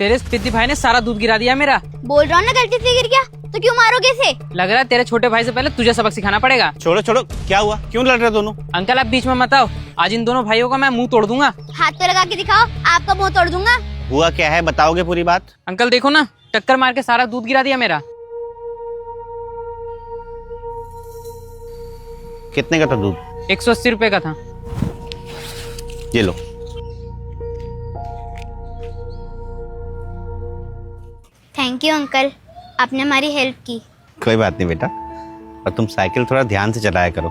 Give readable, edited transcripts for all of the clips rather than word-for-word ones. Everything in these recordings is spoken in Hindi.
तेरे स्थिति भाई ने सारा दूध गिरा दिया मेरा। बोल रहा हूँ ना गलती से गिर गया तो क्यों मारोगे इसे? लग रहा है तेरे छोटे भाई से पहले तुझे सबक सिखाना पड़ेगा। छोड़ो छोड़ो, क्या हुआ? क्यों लड़ रहे दोनों? अंकल आप बीच में मत आओ, आज इन दोनों भाइयों का मैं मुंह तोड़ दूंगा। हाथ पे लगा के दिखाओ, आपका मुंह तोड़ दूंगा। हुआ क्या है, बताओगे पूरी बात? अंकल देखो ना, टक्कर मार के सारा दूध गिरा दिया मेरा। कितने का था दूध? 180 रुपए का था। ये लो। थैंक यू अंकल, आपने हमारी हेल्प की। कोई बात नहीं बेटा, और तुम साइकिल थोड़ा ध्यान से चलाया करो।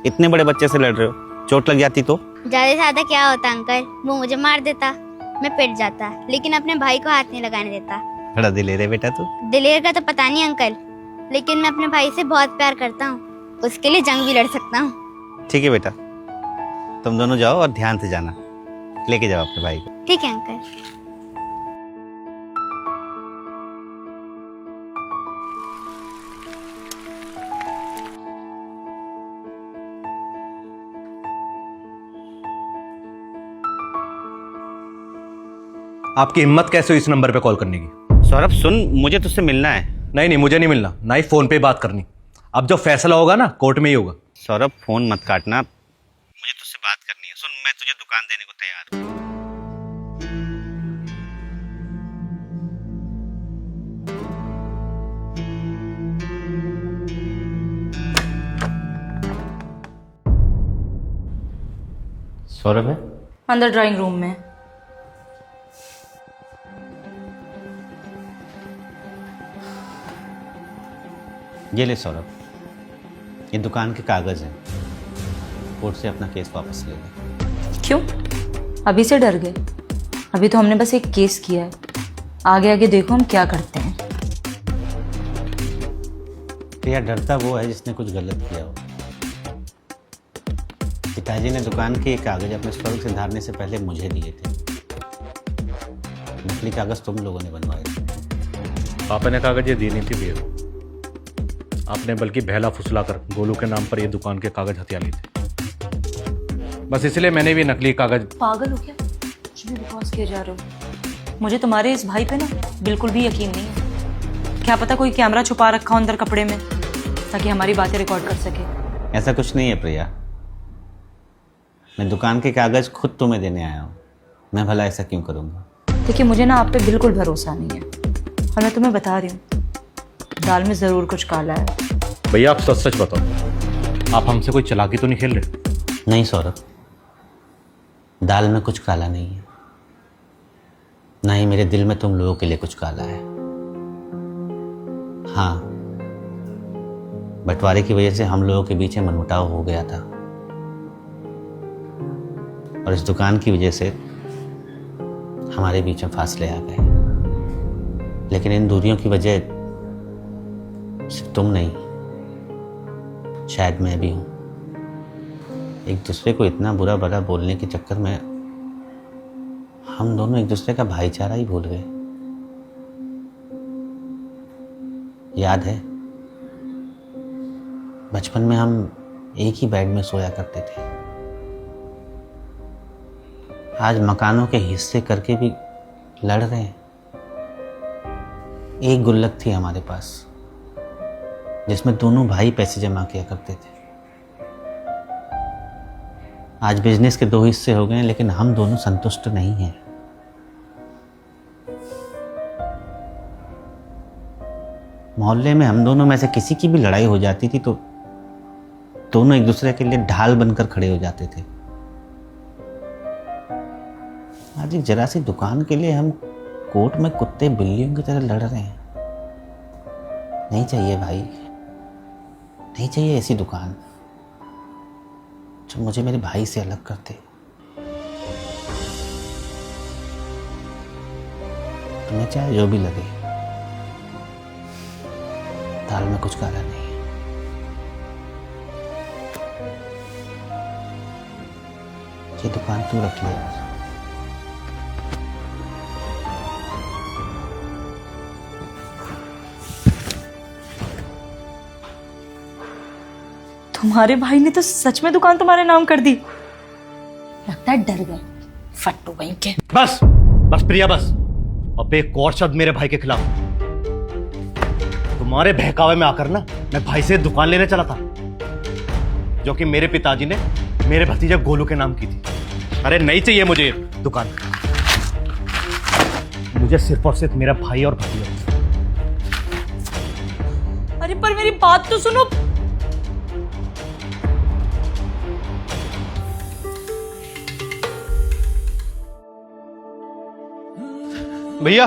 इतने बड़े बच्चे से लड़ रहे हो, चोट लग जाती तो? ज्यादा से ज्यादा क्या होता अंकल, वो मुझे मार देता, मैं पिट जाता, लेकिन अपने भाई को हाथ नहीं लगाने देता। बड़ा दिलेर है बेटा तू। दिलेर का तो पता नहीं अंकल, लेकिन मैं अपने भाई से बहुत प्यार करता हूँ, उसके लिए जंग भी लड़ सकता हूँ। ठीक है बेटा, तुम दोनों जाओ और ध्यान से जाना, लेके जाओ अपने भाई को। ठीक है अंकल। आपकी हिम्मत कैसे हुई इस नंबर पे कॉल करने की? सौरभ सुन, मुझे तुझसे मिलना है। नहीं, मुझे नहीं मिलना, ना ही फोन पे बात करनी। अब जो फैसला होगा ना, कोर्ट में ही होगा। सौरभ फोन मत काटना, मुझे तुझसे बात करनी है। सुन, मैं तुझे दुकान देने को तैयार हूँ। सौरभ है अंदर ड्राइंग रूम में। ये ले सौरभ, ये दुकान के कागज हैं, कोर्ट से अपना केस वापस ले ले। क्यों? अभी से डर गए? अभी तो हमने बस एक केस किया है, आगे आगे देखो हम क्या करते हैं। प्रिया, डरता वो है जिसने कुछ गलत किया हो। पिताजी ने दुकान के कागज अपने स्वर्ग से धारने से पहले मुझे दिए थे। नकली कागज तुम लोगों ने बनवाए थे। पापा ने कागज ये दी नहीं थी भैया, आपने बल्कि बहला फुसला कर गोलू के नाम पर ये दुकान के कागज हथिया लिए थे। बस इसलिए मैंने भी नकली कागज। पागल हो क्या? कुछ भी बकवास किए जा रहे हो। मुझे तुम्हारे इस भाई पे ना बिल्कुल भी यकीन नहीं है। क्या पता कोई कैमरा छुपा रखा हो अंदर कपड़े में, ताकि हमारी बातें रिकॉर्ड कर सके। ऐसा कुछ नहीं है प्रिया, मैं दुकान के कागज खुद तुम्हें देने आया हूँ। मैं भला ऐसा क्यों करूँगा? देखिए, मुझे ना आप पे बिल्कुल भरोसा नहीं है, और मैं तुम्हें बता रही हूँ, दाल में जरूर कुछ काला है। भैया आप सच सच बताओ, आप हमसे कोई चालाकी तो नहीं खेल रहे? नहीं सौरभ, दाल में कुछ काला नहीं है, ना ही मेरे दिल में तुम लोगों के लिए कुछ काला है। हाँ, बंटवारे की वजह से हम लोगों के बीच में मनमुटाव हो गया था, और इस दुकान की वजह से हमारे बीच में फासले आ गए। लेकिन इन दूरियों की वजह सिर्फ तुम नहीं, शायद मैं भी हूं। एक दूसरे को इतना बुरा भला बोलने के चक्कर में हम दोनों एक दूसरे का भाईचारा ही भूल गए। याद है, बचपन में हम एक ही बेड में सोया करते थे। आज मकानों के हिस्से करके भी लड़ रहे हैं। एक गुल्लक थी हमारे पास, जिसमें दोनों भाई पैसे जमा किया करते थे। आज बिजनेस के 2 हिस्से हो गए हैं, लेकिन हम दोनों संतुष्ट नहीं हैं। मोहल्ले में हम दोनों में से किसी की भी लड़ाई हो जाती थी तो दोनों एक दूसरे के लिए ढाल बनकर खड़े हो जाते थे। आज एक जरा सी दुकान के लिए हम कोर्ट में कुत्ते बिल्लियों की तरह लड़ रहे हैं। नहीं चाहिए भाई, नहीं चाहिए ऐसी दुकान जो मुझे मेरे भाई से अलग करते। तुम्हें चाहे जो भी लगे, दाल में कुछ काला नहीं है। ये दुकान तू रख ले यार। तुम्हारे भाई ने तो सच में दुकान तुम्हारे नाम कर दी। लगता है डर गए, फट्टू कहीं के। बस बस प्रिया, बस अब एक और शब्द मेरे भाई के खिलाफ। तुम्हारे बहकावे में आकर ना मैं भाई से दुकान लेने चला था, जो कि मेरे पिताजी ने मेरे भतीजे गोलू के नाम की थी। अरे नहीं चाहिए मुझे दुकान, मुझे सिर्फ और सिर्फ मेरा भाई और भतीजा। अरे पर मेरी बात तो सुनो। भैया